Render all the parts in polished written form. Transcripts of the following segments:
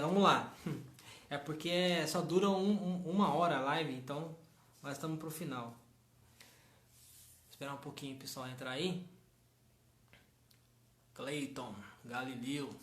Vamos lá. É porque só dura uma hora a live, então nós estamos pro final. Esperar um pouquinho o pessoal entrar aí. Cleiton, Galileu.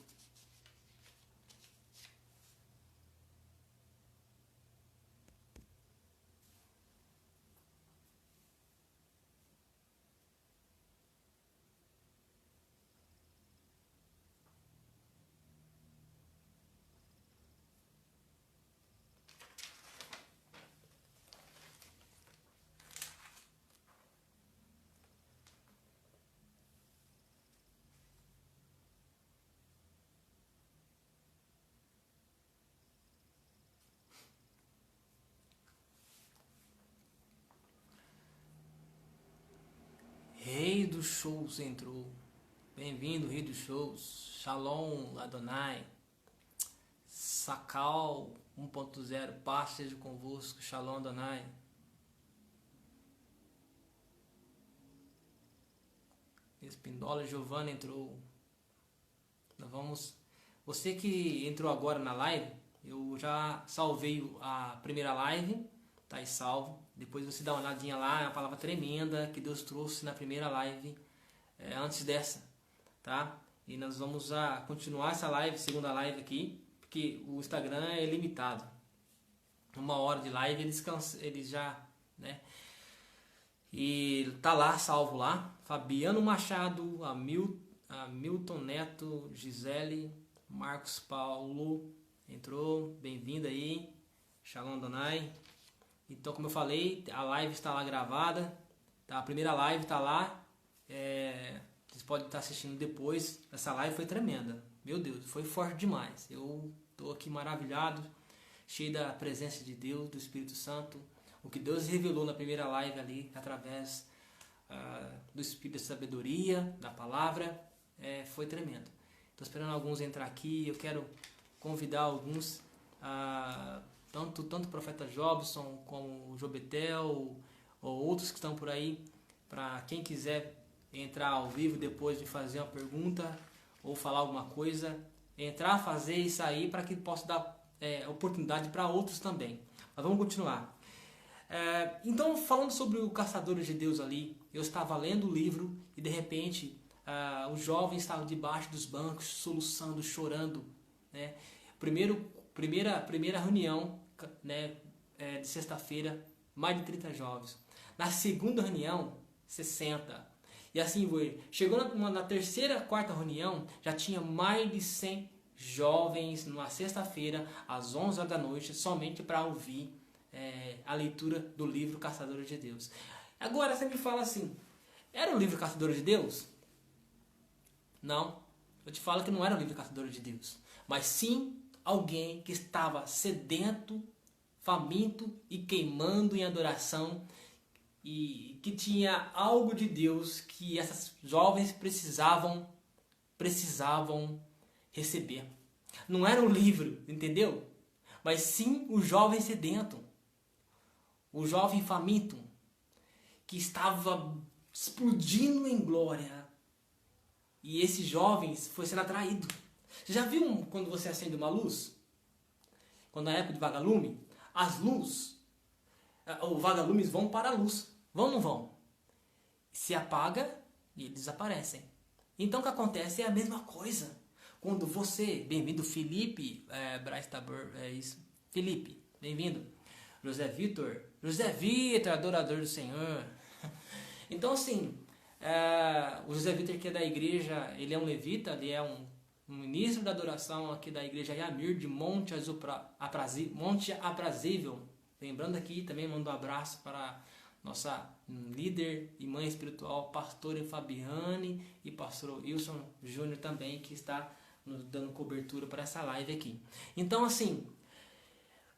Rei dos shows entrou. Bem-vindo, Rei dos shows. Shalom, Adonai. Sacal 1.0, paz seja convosco. Shalom, Adonai. Espindola Giovanna entrou. Nós vamos. Você que entrou agora na live, eu já salvei a primeira live, tá aí salvo. Depois você dá uma olhadinha lá, é uma palavra tremenda que Deus trouxe na primeira live antes dessa, tá? E nós vamos continuar essa live, segunda live aqui, porque o Instagram é limitado. Uma hora de live eles já, né? E tá lá, salvo lá. Fabiano Machado, Hamilton Neto, Gisele, Marcos Paulo entrou, bem-vindo aí. Shalom Donai. Então, como eu falei, a live está lá gravada, tá? A primeira live está lá. Vocês podem estar assistindo depois. Essa live foi tremenda, meu Deus, foi forte demais. Eu estou aqui maravilhado, cheio da presença de Deus, do Espírito Santo. O que Deus revelou na primeira live ali, através do Espírito de sabedoria, da palavra, foi tremendo. Estou esperando alguns entrar aqui. Eu quero convidar alguns, tanto o profeta Jobson como o Jobetel, ou outros que estão por aí, para quem quiser entrar ao vivo depois de fazer uma pergunta ou falar alguma coisa, entrar, fazer e sair, para que possa dar oportunidade para outros também. Mas vamos continuar. Então, falando sobre o Caçadores de Deus ali, eu estava lendo o livro e de repente os jovens estavam debaixo dos bancos, soluçando, chorando, né? Primeira reunião, né, de sexta-feira, mais de 30 jovens. Na segunda reunião, 60. E assim foi. Chegou na terceira, quarta reunião, já tinha mais de 100 jovens numa sexta-feira, às 11 horas da noite, somente para ouvir a leitura do livro Caçadores de Deus. Agora você me fala assim, era o livro Caçadores de Deus? Não, eu te falo que não era o livro Caçadores de Deus, mas sim alguém que estava sedento, faminto e queimando em adoração, e que tinha algo de Deus que essas jovens precisavam receber. Não era um livro, entendeu? Mas sim o jovem sedento, o jovem faminto, que estava explodindo em glória. E esse jovem foi sendo atraído. Você já viu quando você acende uma luz? Quando na época de vagalume, as luzes, os vagalumes vão para a luz. Vão ou não vão? Se apaga e eles desaparecem. Então o que acontece é a mesma coisa. Quando você, bem-vindo Felipe, Braz Tabor, isso. Felipe, bem-vindo. José Vitor, adorador do Senhor. Então assim, o José Vitor, que é da igreja, ele é um levita, ele é um ministro da adoração aqui da igreja Yamir de Monte Aprazível. Lembrando aqui, também mando um abraço para nossa líder e mãe espiritual, pastora Fabiane, e pastor Wilson Júnior também, que está nos dando cobertura para essa live aqui. Então assim,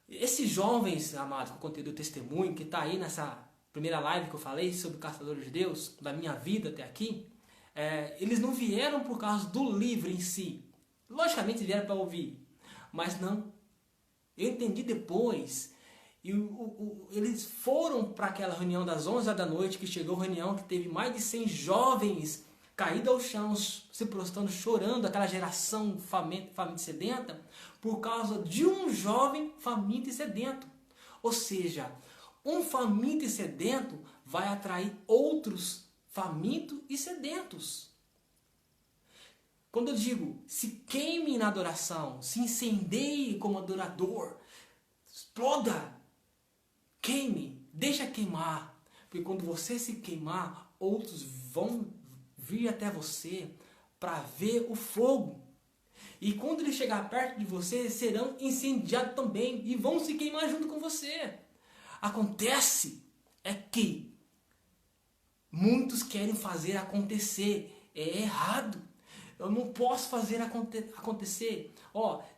esses jovens, amados, com conteúdo testemunho, que está aí nessa primeira live que eu falei sobre Caçadores de Deus, da minha vida até aqui, eles não vieram por causa do livro em si. Logicamente vieram para ouvir, mas não. Eu entendi depois. E eles foram para aquela reunião das 11 horas da noite, que chegou a reunião que teve mais de 100 jovens caídos ao chão, se prostrando, chorando, aquela geração faminta e sedenta, por causa de um jovem faminto e sedento. Ou seja, um faminto e sedento vai atrair outros famintos e sedentos. Quando eu digo se queime na adoração, se incendeie como adorador, exploda, queime, deixa queimar. Porque quando você se queimar, outros vão vir até você para ver o fogo. E quando ele chegar perto de você, serão incendiados também e vão se queimar junto com você. Acontece é que muitos querem fazer acontecer. É errado. Eu não posso fazer acontecer.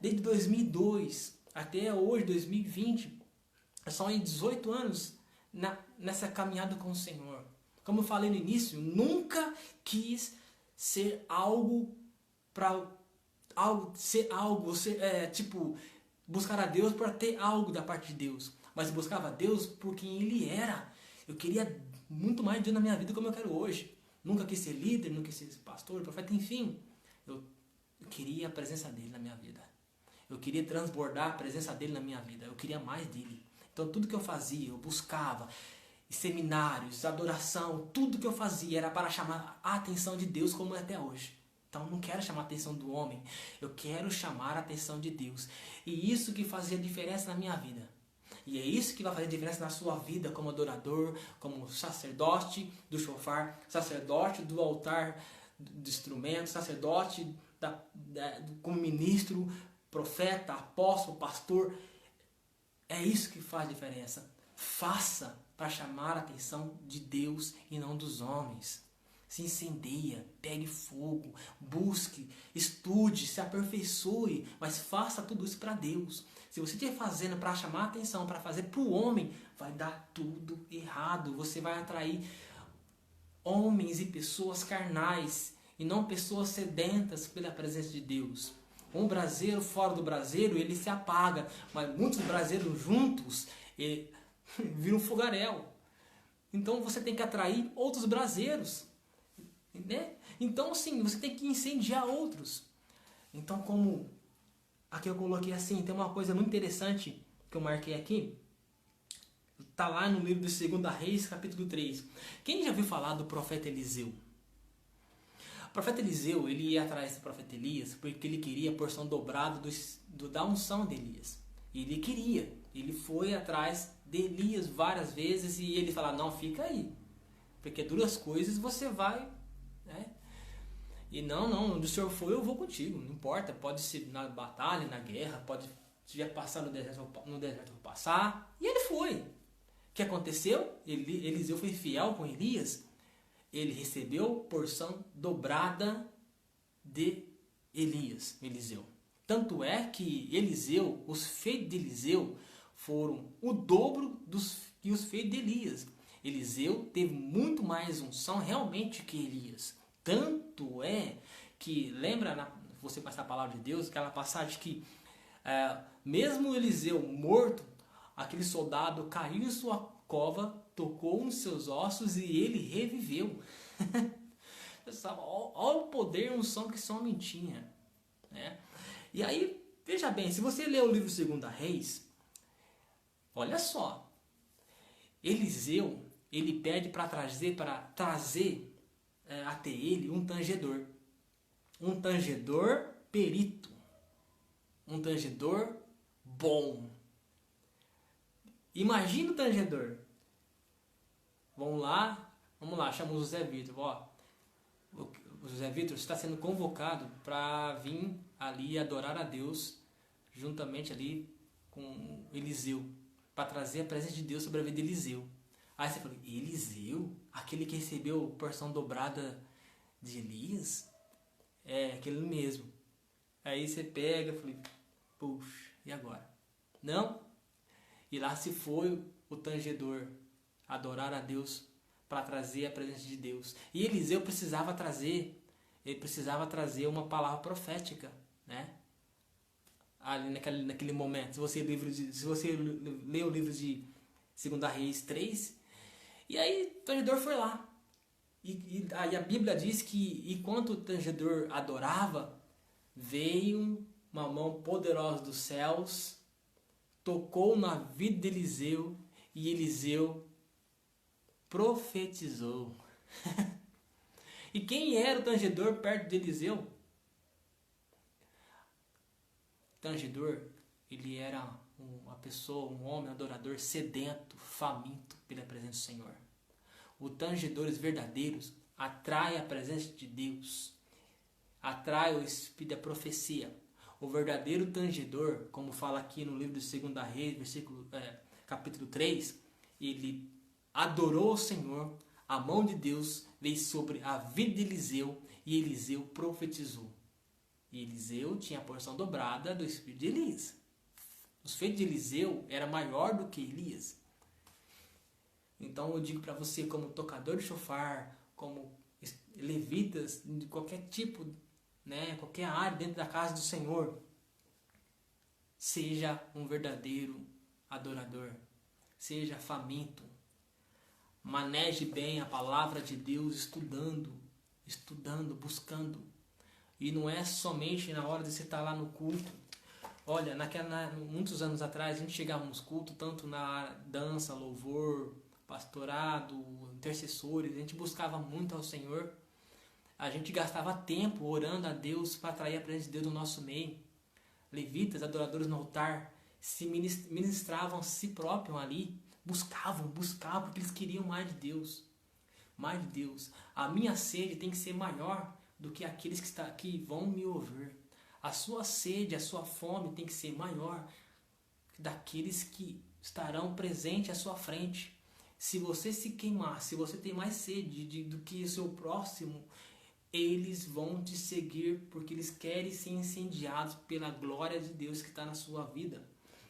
Desde 2002 até hoje, 2020, são aí 18 anos nessa caminhada com o Senhor. Como eu falei no início, nunca quis ser algo para buscar a Deus para ter algo da parte de Deus. Mas eu buscava a Deus por quem Ele era. Eu queria muito mais de Deus na minha vida como eu quero hoje. Nunca quis ser líder, nunca quis ser pastor, profeta, enfim. Eu queria a presença dEle na minha vida. Eu queria transbordar a presença dEle na minha vida. Eu queria mais dEle. Então tudo que eu fazia, eu buscava. Seminários, adoração, tudo que eu fazia era para chamar a atenção de Deus como é até hoje. Então eu não quero chamar a atenção do homem. Eu quero chamar a atenção de Deus. E isso que fazia diferença na minha vida. E é isso que vai fazer diferença na sua vida como adorador, como sacerdote do shofar, sacerdote do altar do instrumento, sacerdote como ministro, profeta, apóstolo, pastor. É isso que faz diferença. Faça para chamar a atenção de Deus e não dos homens. Se incendeia, pegue fogo, busque, estude, se aperfeiçoe, mas faça tudo isso para Deus. Se você estiver fazendo para chamar a atenção, para fazer para o homem, vai dar tudo errado. Você vai atrair homens e pessoas carnais e não pessoas sedentas pela presença de Deus. Um braseiro fora do braseiro, ele se apaga, mas muitos braseiros juntos viram um fogaréu. Então você tem que atrair outros braseiros. Né? Então sim, você tem que incendiar outros. Então, como aqui eu coloquei assim, tem uma coisa muito interessante que eu marquei aqui. Está lá no livro de 2 Reis, capítulo 3. Quem já viu falar do profeta Eliseu? O profeta Eliseu, ele ia atrás do profeta Elias porque ele queria a porção dobrada da unção de Elias. Ele queria. Ele foi atrás de Elias várias vezes e ele falava, não, fica aí. Porque duras coisas você vai... Né? E não, onde o Senhor for, eu vou contigo. Não importa, pode ser na batalha, na guerra, se tiver passar no deserto, eu vou passar. E ele foi. O que aconteceu? Eliseu foi fiel com Elias. Ele recebeu porção dobrada de Eliseu. Tanto é que os feitos de Eliseu foram o dobro que os feitos de Elias. Eliseu teve muito mais unção realmente que Elias. Tanto é que, lembra, você passar a palavra de Deus, aquela passagem que mesmo Eliseu morto, aquele soldado caiu em sua cova, tocou nos seus ossos e ele reviveu. Olha o poder e unção que esse homem tinha. Né? E aí, veja bem, se você ler o livro 2 Reis, olha só. Eliseu, ele pede para trazer até ele um tangedor. Um tangedor perito. Um tangedor bom. Imagina o tangedor. Vamos lá, chama o José Vitor. O José Vitor está sendo convocado para vir ali adorar a Deus, juntamente ali com Eliseu, para trazer a presença de Deus sobre a vida de Eliseu. Aí você fala, Eliseu? Aquele que recebeu porção dobrada de Elias? É, aquele mesmo. Aí você pega e fala, puxa, e agora? Não? E lá se foi o tangedor adorar a Deus para trazer a presença de Deus. E Eliseu precisava trazer uma palavra profética, né? Ali naquele momento. Se você lê o livro de 2 Reis 3, e aí o tangedor foi lá. Aí a Bíblia diz que enquanto o tangedor adorava, veio uma mão poderosa dos céus tocou na vida de Eliseu e Eliseu profetizou. E quem era o tangedor perto de Eliseu? Tangedor, ele era uma pessoa, um homem adorador sedento, faminto pela presença do Senhor. Os tangedores verdadeiros atraem a presença de Deus, atrai o espírito da profecia. O verdadeiro tangedor, como fala aqui no livro de 2 Reis, capítulo 3, ele adorou o Senhor, a mão de Deus veio sobre a vida de Eliseu e Eliseu profetizou. E Eliseu tinha a porção dobrada do espírito de Elias. Os feitos de Eliseu era maior do que Elias. Então eu digo para você, como tocador de chofar, como levitas, de qualquer tipo, qualquer área dentro da casa do Senhor, seja um verdadeiro adorador, seja faminto, maneje bem a palavra de Deus, estudando, buscando. E não é somente na hora de você estar lá no culto. Olha, muitos anos atrás a gente chegava nos cultos, tanto na dança, louvor, pastorado, intercessores, a gente buscava muito ao Senhor. A gente gastava tempo orando a Deus para atrair a presença de Deus no nosso meio. Levitas, adoradores no altar, se ministravam a si próprios ali, buscavam, porque eles queriam mais de Deus. Mais de Deus. A minha sede tem que ser maior do que aqueles que vão me ouvir. A sua sede, a sua fome tem que ser maior daqueles que estarão presentes à sua frente. Se você se queimar, se você tem mais sede do que o seu próximo, eles vão te seguir porque eles querem ser incendiados pela glória de Deus que está na sua vida.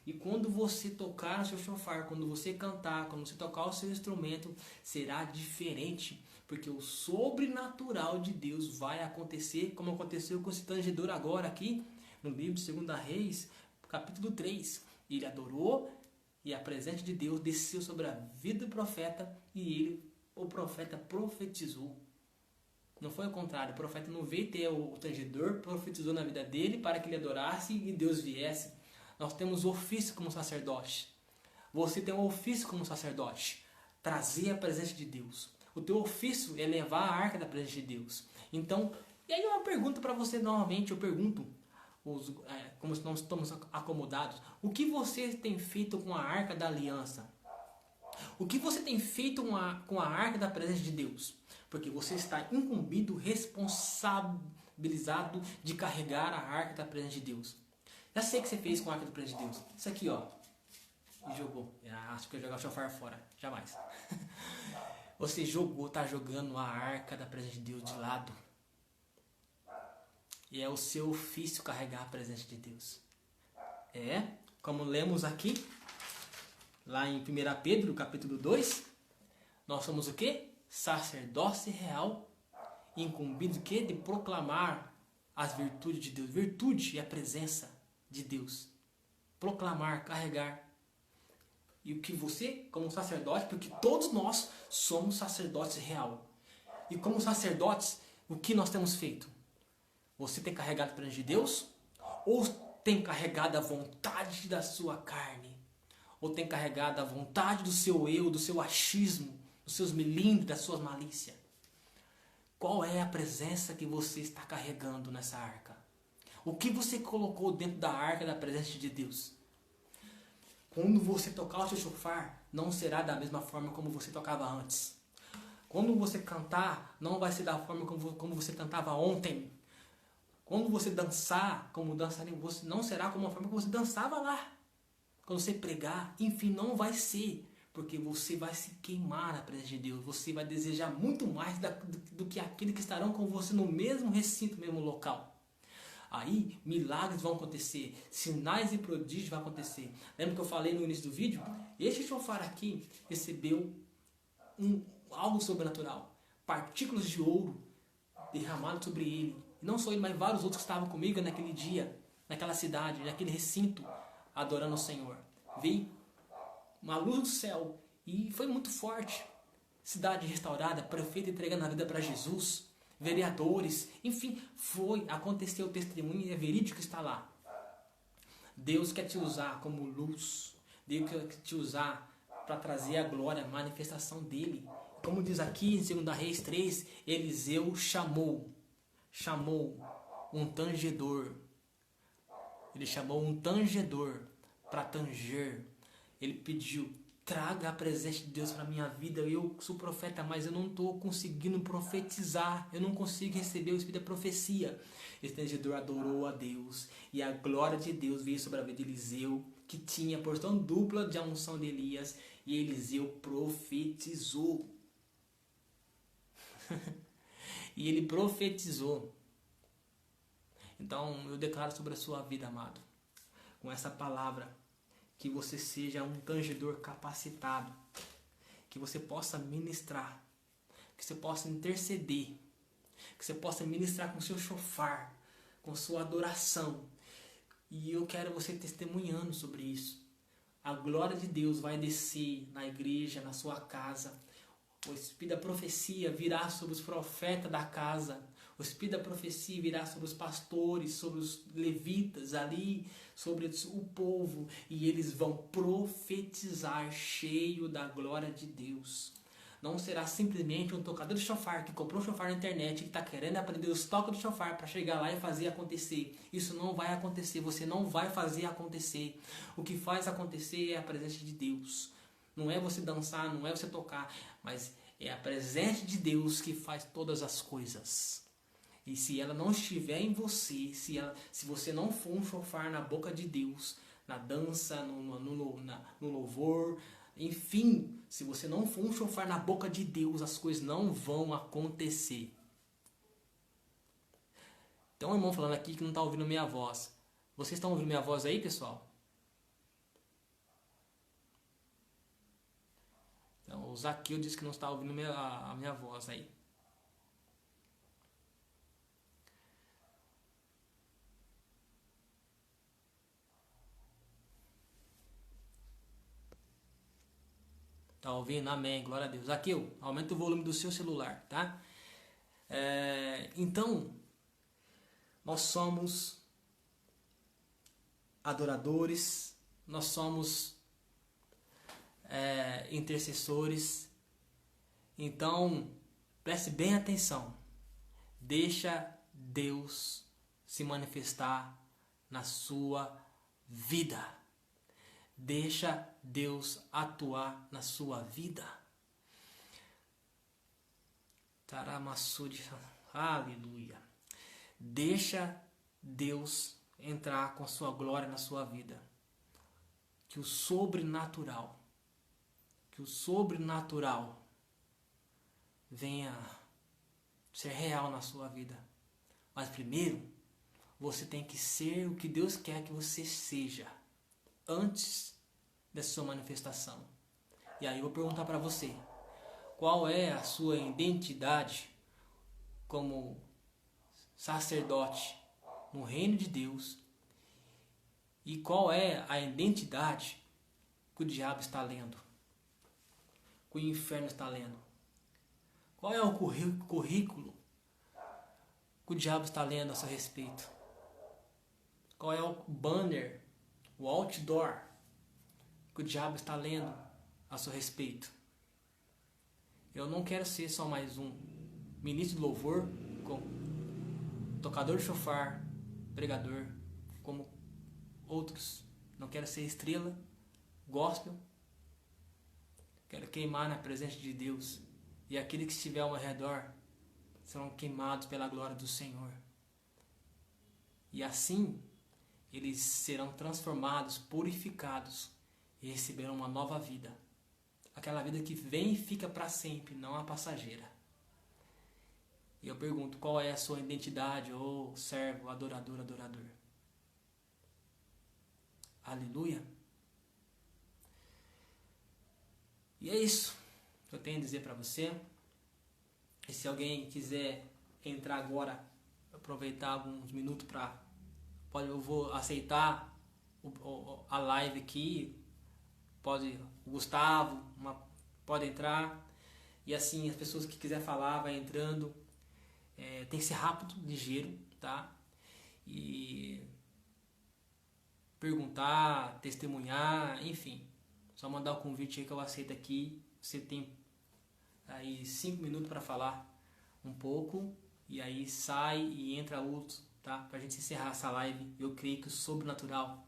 E quando você tocar no seu chofar, quando você cantar, quando você tocar o seu instrumento, será diferente. Porque o sobrenatural de Deus vai acontecer, como aconteceu com esse tangedor agora aqui, no livro de 2 Reis, capítulo 3. Ele adorou e a presença de Deus desceu sobre a vida do profeta e o profeta profetizou. Não foi o contrário, o profeta não veio ter o tangedor, profetizou na vida dele para que ele adorasse e Deus viesse. Nós temos ofício como sacerdote. Você tem um ofício como sacerdote, trazer a presença de Deus. O teu ofício é levar a arca da presença de Deus. Então, e aí uma pergunta para você novamente, eu pergunto, como nós estamos acomodados, o que você tem feito com a arca da aliança? O que você tem feito com a arca da presença de Deus? Porque você está incumbido, responsabilizado de carregar a arca da presença de Deus. Já sei o que você fez com a arca da presença de Deus. Isso aqui, ó. E jogou. Acho que eu ia jogar o chofar fora. Jamais. Você está jogando a arca da presença de Deus de lado. E é o seu ofício carregar a presença de Deus. Como lemos aqui, lá em 1 Pedro, capítulo 2, nós somos o quê? Sacerdócio real, incumbido de quê? De proclamar as virtudes de Deus. Virtude é a presença de Deus. Proclamar, carregar. E o que você, como sacerdote, porque todos nós somos sacerdotes real. E como sacerdotes, o que nós temos feito? Você tem carregado a presença de Deus? Ou tem carregado a vontade da sua carne? Ou tem carregado a vontade do seu eu, do seu achismo, dos seus melindres, das suas malícias? Qual é a presença que você está carregando nessa arca? O que você colocou dentro da arca da presença de Deus? Quando você tocar o seu chofar, não será da mesma forma como você tocava antes. Quando você cantar, não vai ser da forma como você cantava ontem. Quando você dançar, como dançaria, você não será como a forma que você dançava lá. Quando você pregar, enfim, não vai ser. Porque você vai se queimar na presença de Deus. Você vai desejar muito mais do que aqueles que estarão com você no mesmo recinto, no mesmo local. Aí milagres vão acontecer, sinais e prodígios vão acontecer. Lembra que eu falei no início do vídeo? Este chofar aqui recebeu algo sobrenatural. Partículas de ouro derramadas sobre ele. E não só ele, mas vários outros que estavam comigo naquele dia, naquela cidade, naquele recinto, adorando o Senhor. Veio uma luz do céu e foi muito forte. Cidade restaurada, prefeito entregando a vida para Jesus. Vereadores, enfim, aconteceu o testemunho e é verídico que está lá. Deus quer te usar como luz. Deus quer te usar para trazer a glória, a manifestação dele. Como diz aqui em 2 Reis 3, Eliseu chamou um tangedor. Ele chamou um tangedor para tanger. Ele pediu: traga a presença de Deus para minha vida. Eu sou profeta, mas eu não estou conseguindo profetizar. Eu não consigo receber o espírito da profecia. Esse tangedor adorou a Deus. E a glória de Deus veio sobre a vida de Eliseu, que tinha a porção dupla de unção de Elias. E Eliseu profetizou. E ele profetizou. Então eu declaro sobre a sua vida, amado, com essa palavra, que você seja um tangedor capacitado, que você possa ministrar, que você possa interceder, que você possa ministrar com seu chofar, com sua adoração. E eu quero você testemunhando sobre isso. A glória de Deus vai descer na igreja, na sua casa. O espírito da profecia virá sobre os profetas da casa. O espírito da profecia virá sobre os pastores, sobre os levitas ali, sobre o povo. E eles vão profetizar cheio da glória de Deus. Não será simplesmente um tocador de chofar que comprou um chofar na internet e que está querendo aprender os toques do chofar para chegar lá e fazer acontecer. Isso não vai acontecer. Você não vai fazer acontecer. O que faz acontecer é a presença de Deus. Não é você dançar, não é você tocar, mas é a presença de Deus que faz todas as coisas. E se ela não estiver em você, se você não for um chofar na boca de Deus, na dança, no louvor, enfim, se você não for um chofar na boca de Deus, as coisas não vão acontecer. Tem um irmão falando aqui que não está ouvindo minha voz. Vocês estão ouvindo minha voz aí, pessoal? Então, o Zaqueu disse que não está ouvindo a minha voz aí. Tá ouvindo? Amém. Glória a Deus. Zaqueu, aumenta o volume do seu celular, tá? Então, nós somos adoradores, nós somos intercessores. Então, preste bem atenção. Deixa Deus se manifestar na sua vida. Deixa Deus atuar na sua vida. Taramassuri, aleluia. Deixa Deus entrar com sua glória na sua vida. Que o sobrenatural venha ser real na sua vida. Mas primeiro, você tem que ser o que Deus quer que você seja antes da sua manifestação. E aí eu vou perguntar para você: qual é a sua identidade como sacerdote no reino de Deus? E qual é a identidade que o diabo está lendo? Que o inferno está lendo? Qual é o currículo que o diabo está lendo a seu respeito? Qual é o banner, o outdoor que o diabo está lendo a seu respeito? Eu não quero ser só mais um ministro de louvor, tocador de chofar, pregador, como outros. Não quero ser estrela, gospel. Quero queimar na presença de Deus. E aqueles que estiver ao meu redor serão queimados pela glória do Senhor. E assim eles serão transformados, purificados e receberão uma nova vida. Aquela vida que vem e fica para sempre, não a passageira. E eu pergunto: qual é a sua identidade, ô servo, adorador, adorador? Aleluia. E é isso que eu tenho a dizer para você. E se alguém quiser entrar agora, aproveitar alguns minutos eu vou aceitar a live aqui. O Gustavo pode entrar. E assim, as pessoas que quiser falar, vai entrando. Tem que ser rápido, ligeiro, tá? E perguntar, testemunhar, enfim. Só mandar o convite aí que eu aceito aqui. Você tem aí 5 minutos para falar um pouco e aí sai e entra outro, tá? Pra gente encerrar essa live. Eu creio que o sobrenatural,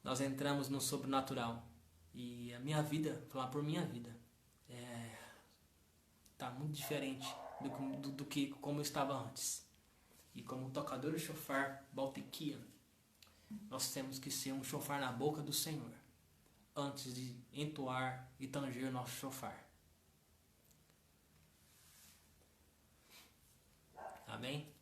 nós entramos no sobrenatural. E a minha vida, falar por minha vida, tá muito diferente do que como eu estava antes. E como tocador de shofar, Baltequia, nós temos que ser um shofar na boca do Senhor antes de entoar e tanger o nosso shofar. Amém?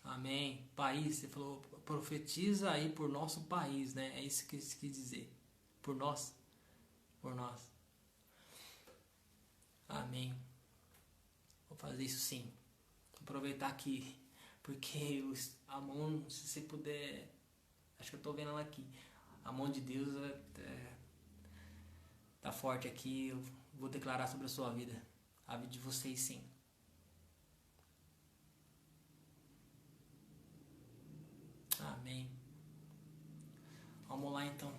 Amém. País, você falou, profetiza aí por nosso país, né? É isso que você quis dizer. Por nós. Por nós. Amém. Vou fazer isso sim. Aproveitar aqui. Porque a mão, se você puder. Acho que eu tô vendo ela aqui. A mão de Deus tá forte aqui. Eu vou declarar sobre a sua vida. A vida de vocês sim. Amém. Vamos lá então.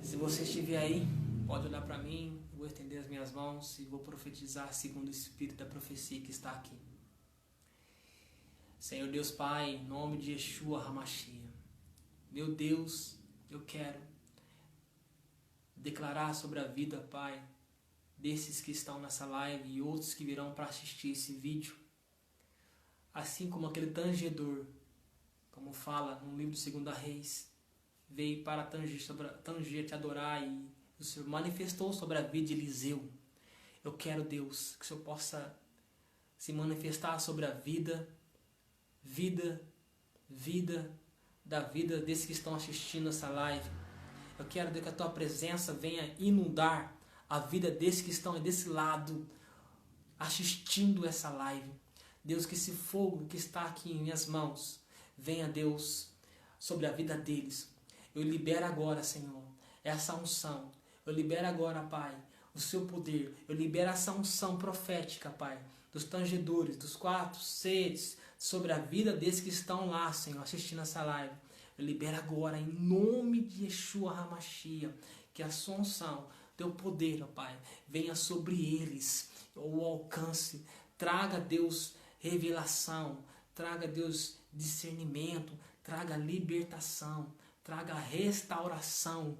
Se você estiver aí, pode olhar para mim. Vou estender as minhas mãos e vou profetizar segundo o Espírito da profecia que está aqui. Senhor Deus Pai, em nome de Yeshua HaMashiach. Meu Deus, eu quero declarar sobre a vida, Pai, desses que estão nessa live e outros que virão para assistir esse vídeo. Assim como aquele tangedor, como fala no livro de 2 Reis, veio para tanger, te adorar e o Senhor manifestou sobre a vida de Eliseu. Eu quero, Deus, que o Senhor possa se manifestar sobre a vida da vida desses que estão assistindo essa live. Eu quero, Deus, que a Tua presença venha inundar a vida desses que estão desse lado assistindo essa live. Deus, que esse fogo que está aqui em minhas mãos venha, Deus, sobre a vida deles. Eu libero agora, Senhor, essa unção. Eu libero agora, Pai, o Seu poder. Eu libero essa unção profética, Pai, dos tangedores, dos 4 seres, sobre a vida desses que estão lá, Senhor, assistindo essa live. Eu libero agora, em nome de Yeshua HaMashiach, que a sua unção, Teu poder, ó Pai, venha sobre eles, o alcance. Traga, Deus, revelação. Traga, Deus, discernimento. Traga libertação. Traga restauração.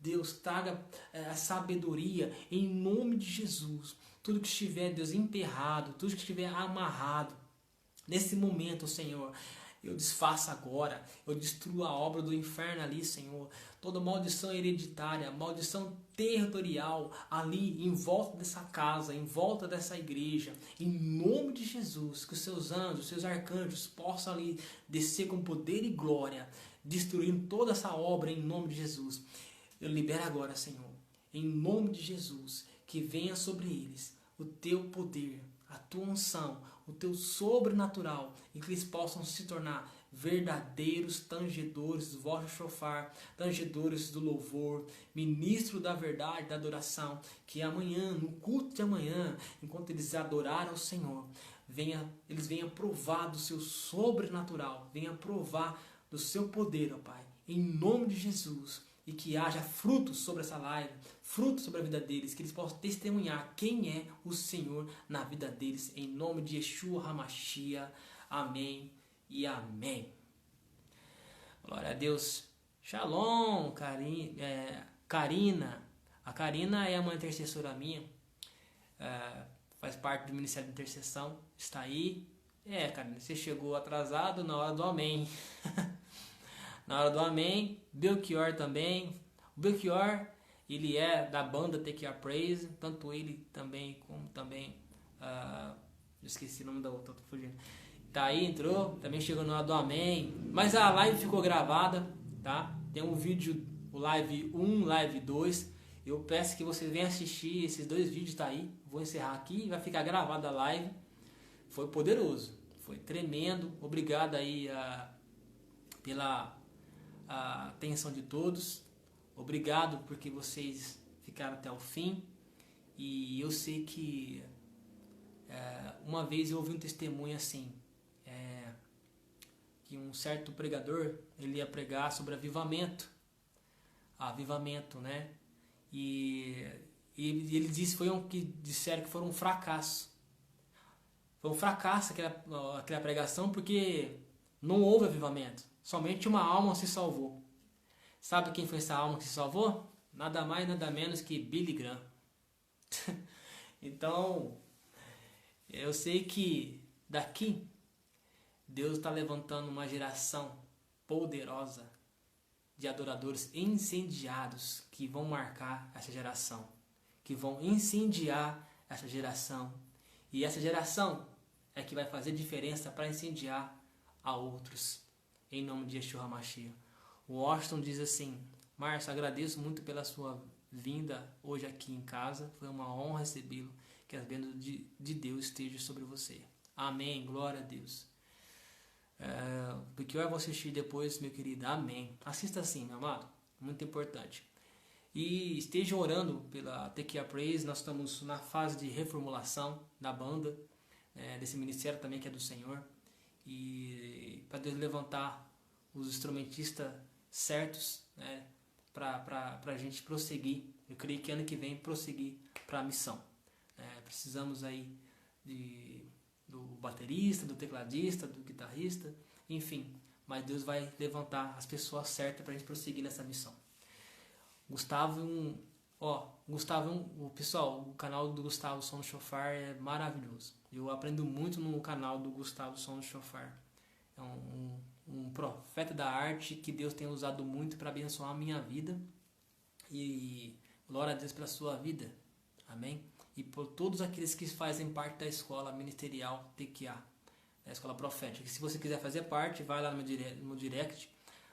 Deus, traga a sabedoria em nome de Jesus. Tudo que estiver, Deus, emperrado, tudo que estiver amarrado, nesse momento, Senhor, eu desfaço agora, eu destruo a obra do inferno ali, Senhor. Toda maldição hereditária, maldição territorial ali em volta dessa casa, em volta dessa igreja, em nome de Jesus, que os seus anjos, os seus arcanjos possam ali descer com poder e glória, destruindo toda essa obra em nome de Jesus. Eu libero agora, Senhor, em nome de Jesus, que venha sobre eles o Teu poder, a Tua unção, o Teu sobrenatural, e que eles possam se tornar verdadeiros tangedores do vosso shofar, tangedores do louvor, ministro da verdade, da adoração, que amanhã, no culto de amanhã, enquanto eles adorarem ao Senhor, eles venham provar do Seu sobrenatural, venham provar do Seu poder, ó Pai, em nome de Jesus. E que haja frutos sobre essa live, frutos sobre a vida deles, que eles possam testemunhar quem é o Senhor na vida deles, em nome de Yeshua HaMashiach. Amém e amém. Glória a Deus. Shalom, Karina. A Karina é uma intercessora minha, faz parte do Ministério de Intercessão, está aí. Karina, você chegou atrasado na hora do amém. Na hora do amém, Belchior também. O Belchior, ele é da banda Take Your Praise, tanto ele também, como também, eu esqueci o nome da outra, tô fugindo. Tá aí, entrou, também chegou na hora do amém. Mas a live ficou gravada, tá? Tem um vídeo, o live 1, live 2. Eu peço que você venha assistir, esses 2 vídeos tá aí. Vou encerrar aqui, vai ficar gravada a live. Foi poderoso, foi tremendo. Obrigado aí pela a atenção de todos. Obrigado porque vocês ficaram até o fim. E eu sei que uma vez eu ouvi um testemunho assim, que um certo pregador, ele ia pregar sobre avivamento, né? E ele disse, que disseram que foi um fracasso. Foi um fracasso aquela pregação, porque não houve avivamento. Somente uma alma se salvou. Sabe quem foi essa alma que se salvou? Nada mais, nada menos que Billy Graham. Então, eu sei que daqui Deus está levantando uma geração poderosa de adoradores incendiados que vão marcar essa geração, que vão incendiar essa geração. E essa geração é que vai fazer diferença para incendiar a outros. Em nome de Yeshua Mashiach. O Washington diz assim: Márcio, agradeço muito pela sua vinda hoje aqui em casa. Foi uma honra recebê-lo. Que as bênçãos de Deus estejam sobre você. Amém. Glória a Deus. Porque eu vou assistir depois, meu querido. Amém. Assista assim, meu amado. Muito importante. E estejam orando pela Tequia Praise. Nós estamos na fase de reformulação da banda, desse ministério também que é do Senhor. E para Deus levantar os instrumentistas certos, né, para a gente prosseguir. Eu creio que ano que vem prosseguir para a missão. Precisamos aí do baterista, do tecladista, do guitarrista, enfim. Mas Deus vai levantar as pessoas certas para a gente prosseguir nessa missão. Pessoal, o canal do Gustavo Som do Shofar é maravilhoso. Eu aprendo muito no canal do Gustavo Som do Shofar. É um profeta da arte que Deus tem usado muito para abençoar a minha vida. E glória a Deus pela sua vida. Amém? E por todos aqueles que fazem parte da escola ministerial TQA, da escola profética. Se você quiser fazer parte, vai lá no meu direct,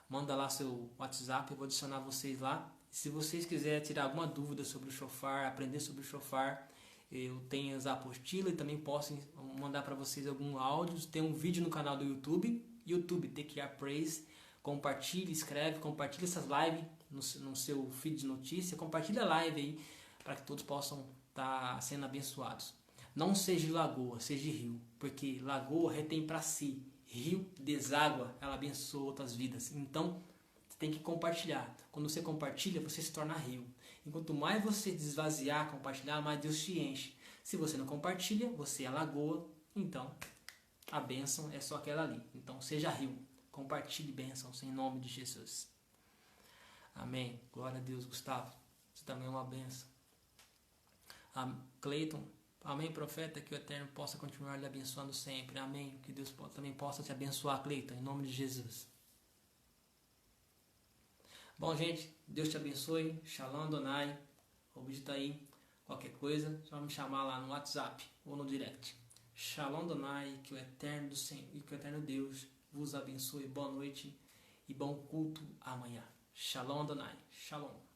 manda lá seu WhatsApp, eu vou adicionar vocês lá. Se vocês quiserem tirar alguma dúvida sobre o shofar, aprender sobre o shofar, eu tenho as apostilas e também posso mandar para vocês alguns áudios. Tem um vídeo no canal do YouTube TQA Praise. Compartilhe, escreve, compartilhe essas lives no seu feed de notícia, compartilhe a live aí para que todos possam estar sendo abençoados. Não seja lagoa, seja rio, porque lagoa retém para si, rio deságua, ela abençoa outras vidas. Então você tem que compartilhar. Quando você compartilha, você se torna rio. E quanto mais você desvaziar, compartilhar, mais Deus te enche. Se você não compartilha, você é lagoa, então a bênção é só aquela ali. Então seja rio, compartilhe bênçãos em nome de Jesus. Amém. Glória a Deus. Gustavo, você também é uma bênção. Cleiton, amém, profeta, que o Eterno possa continuar lhe abençoando sempre. Amém. Que Deus também possa te abençoar, Cleiton, em nome de Jesus. Bom, gente, Deus te abençoe. Shalom Adonai. O vídeo está aí. Qualquer coisa, só me chamar lá no WhatsApp ou no direct. Shalom Adonai, que o Eterno do Senhor e que o Eterno Deus vos abençoe. Boa noite e bom culto amanhã. Shalom Adonai. Shalom.